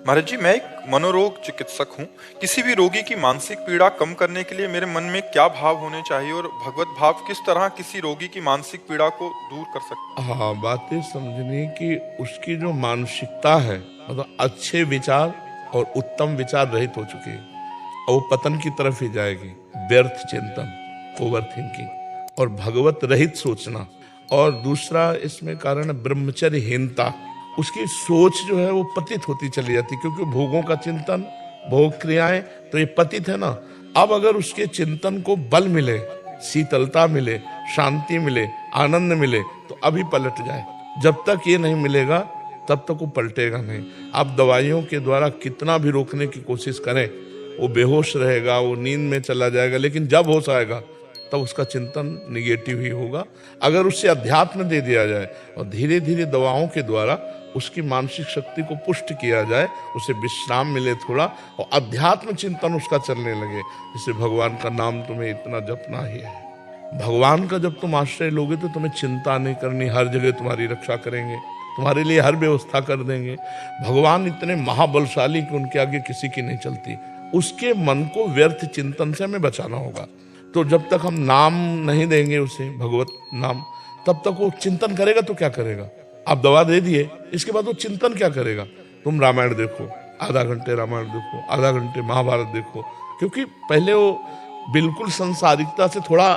महाराज जी, मैं एक मनोरोग चिकित्सक हूँ। किसी भी रोगी की मानसिक पीड़ा कम करने के लिए मेरे मन में क्या भाव होने चाहिए और भगवत भाव किस तरह किसी रोगी की मानसिक पीड़ा को दूर कर सकते हाँ, बातें समझने की उसकी जो मानसिकता है, मतलब अच्छे विचार और उत्तम विचार रहित हो चुकी है और वो पतन की तरफ ही जाएगी। व्यर्थ चिंतन, ओवर थिंकिंग और भगवत रहित सोचना। और दूसरा इसमें कारण है ब्रह्मचर्यहीनता। उसकी सोच जो है वो पतित होती चली जाती, क्योंकि भोगों का चिंतन, भोग क्रियाएं, तो ये पतित है ना। अब अगर उसके चिंतन को बल मिले, शीतलता मिले, शांति मिले, आनंद मिले, तो अभी पलट जाए। जब तक ये नहीं मिलेगा तब तक वो पलटेगा नहीं। आप दवाइयों के द्वारा कितना भी रोकने की कोशिश करें, वो बेहोश रहेगा, वो नींद में चला जाएगा, लेकिन जब होश आएगा तब उसका चिंतन निगेटिव ही होगा। अगर उससे अध्यात्म दे दिया जाए और धीरे धीरे दवाओं के द्वारा उसकी मानसिक शक्ति को पुष्ट किया जाए, उसे विश्राम मिले थोड़ा और अध्यात्म चिंतन उसका चलने लगे, जैसे भगवान का नाम तुम्हें इतना जपना ही है। भगवान का जब तुम आश्रय लोगे तो तुम्हें चिंता नहीं करनी, हर जगह तुम्हारी रक्षा करेंगे, तुम्हारे लिए हर व्यवस्था कर देंगे। भगवान इतने महाबलशाली कि उनके आगे किसी की नहीं चलती। उसके मन को व्यर्थ चिंतन से हमें बचाना होगा। तो जब तक हम नाम नहीं देंगे उसे, भगवत नाम, तब तक वो चिंतन करेगा तो क्या करेगा। आप दवा दे दिए, इसके बाद वो चिंतन क्या करेगा। तुम रामायण देखो, आधा घंटे रामायण देखो, आधा घंटे महाभारत देखो, क्योंकि पहले वो बिल्कुल संसारिकता से थोड़ा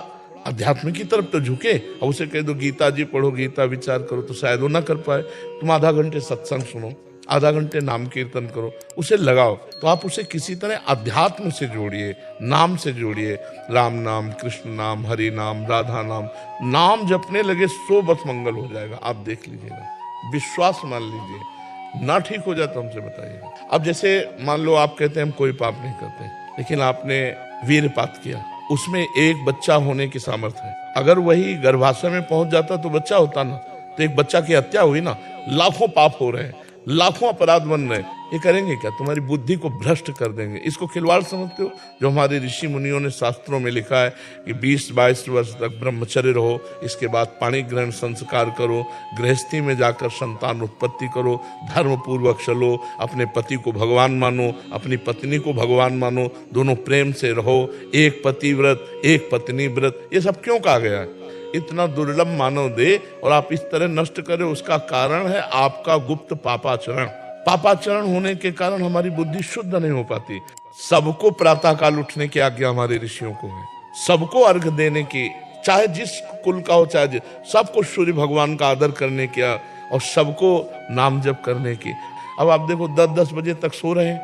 अध्यात्म की तरफ तो झुके। और उसे कह दो गीता जी पढ़ो, गीता विचार करो, तो शायद वो ना कर पाए। तुम आधा घंटे सत्संग सुनो, आधा घंटे नाम कीर्तन करो, उसे लगाओ, तो आप उसे किसी तरह अध्यात्म से जोड़िए, नाम से जोड़िए। राम नाम, कृष्ण नाम, हरि नाम, राधा नाम, नाम जपने लगे सो बस मंगल हो जाएगा। आप देख लीजिएगा, विश्वास मान लीजिए। ना ठीक हो जाए तो हमसे बताइएगा। अब जैसे मान लो आप कहते हैं हम कोई पाप नहीं करते, लेकिन आपने वीरपात किया, उसमें एक बच्चा होने की सामर्थ्य है। अगर वही गर्भाशय में पहुंच जाता तो बच्चा होता ना, तो एक बच्चा की हत्या हुई ना। लाखों पाप हो रहे हैं, लाखों अपराध बन रहे हैं, ये करेंगे क्या। तुम्हारी बुद्धि को भ्रष्ट कर देंगे। इसको खिलवाड़ समझते हो। जो हमारे ऋषि मुनियों ने शास्त्रों में लिखा है कि 20-22 वर्ष तक ब्रह्मचर्य रहो, इसके बाद पाणी ग्रहण संस्कार करो, गृहस्थी में जाकर संतान उत्पत्ति करो, धर्म पूर्वक चलो, अपने पति को भगवान मानो, अपनी पत्नी को भगवान मानो, दोनों प्रेम से रहो, एक पति व्रत, एक पत्नी व्रत। ये सब क्यों कहा गया है। इतना दुर्लभ मानव दे और आप इस तरह नष्ट करें, उसका कारण है आपका गुप्त पापाचरण। पापाचरण होने के कारण हमारी बुद्धि शुद्ध नहीं हो पाती। सबको प्रातः काल उठने की आज्ञा हमारे ऋषियों को है, सबको अर्घ देने की, चाहे जिस कुल का हो, चाहे सबको सूर्य भगवान का आदर करने की और सबको नाम जप करने की। अब आप देखो 10-10 बजे तक सो रहे हैं,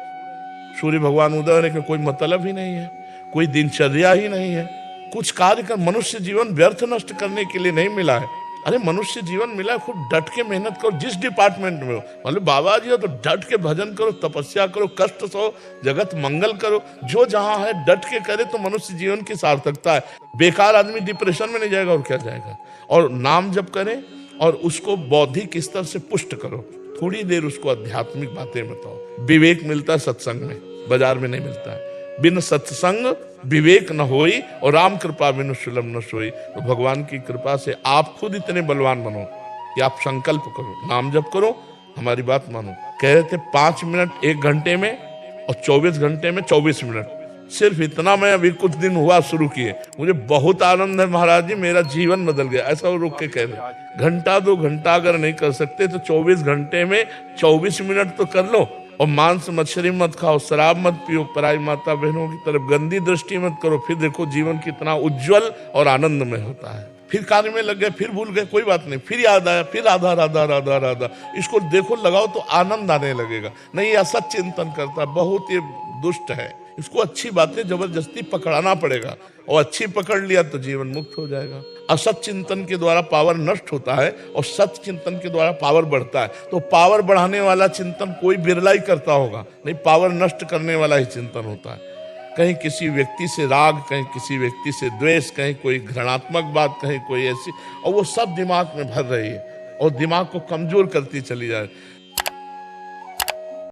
सूर्य भगवान उदय होने का कोई मतलब ही नहीं है, कोई दिनचर्या ही नहीं है। कुछ कार्य कर, मनुष्य जीवन व्यर्थ नष्ट करने के लिए नहीं मिला है। अरे मनुष्य जीवन मिला है, खूब डट के मेहनत करो, जिस डिपार्टमेंट में हो। मतलब बाबा जी हो तो डट के भजन करो, तपस्या करो, कष्ट सहो, जगत मंगल करो। जो जहां है डट के करे तो मनुष्य जीवन की सार्थकता है। बेकार आदमी डिप्रेशन में नहीं जाएगा और क्या जाएगा। और नाम जप करें और उसको बौद्धिक स्तर से पुष्ट करो। थोड़ी देर उसको आध्यात्मिक बातें बताओ। विवेक मिलता है सत्संग में, बाजार में नहीं मिलता है। बिन सत्संग विवेक न होई और राम कृपा बिनु सुलभ न सोई। तो भगवान की कृपा से आप खुद इतने बलवान बनो कि आप संकल्प करो, नाम जप करो, हमारी बात मानो। कह रहे थे 5 मिनट 1 घंटे में और 24 घंटे में 24 मिनट। सिर्फ इतना मैं अभी कुछ दिन हुआ शुरू किए, मुझे बहुत आनंद है महाराज जी, मेरा जीवन बदल गया। ऐसा वो रुक के कह रहे। घंटा 2 घंटा अगर नहीं कर सकते तो 24 घंटे में 24 मिनट तो कर लो। और मांस मछली मत खाओ, शराब मत पियो, पराई माता बहनों की तरफ गंदी दृष्टि मत करो। फिर देखो जीवन कितना उज्जवल और आनंदमय होता है। फिर कार्य में लग गए, फिर भूल गए, कोई बात नहीं, फिर याद आया, फिर राधा राधा राधा राधा, इसको देखो लगाओ तो आनंद आने लगेगा। नहीं, ये असत चिंतन करता, बहुत ये दुष्ट है। इसको अच्छी बातें जबरदस्ती पकड़ाना पड़ेगा, और अच्छी पकड़ लिया तो जीवन मुक्त हो जाएगा। असत चिंतन के द्वारा पावर नष्ट होता है और सत चिंतन के द्वारा पावर बढ़ता है। तो पावर बढ़ाने वाला चिंतन कोई बिरला ही करता होगा, नहीं, पावर नष्ट करने वाला ही चिंतन होता है। कहीं किसी व्यक्ति से राग, कहीं किसी व्यक्ति से द्वेष, कहीं कोई घृणात्मक बात, कहीं कोई ऐसी, और वो सब दिमाग में भर रही है और दिमाग को कमजोर करती चली जाए।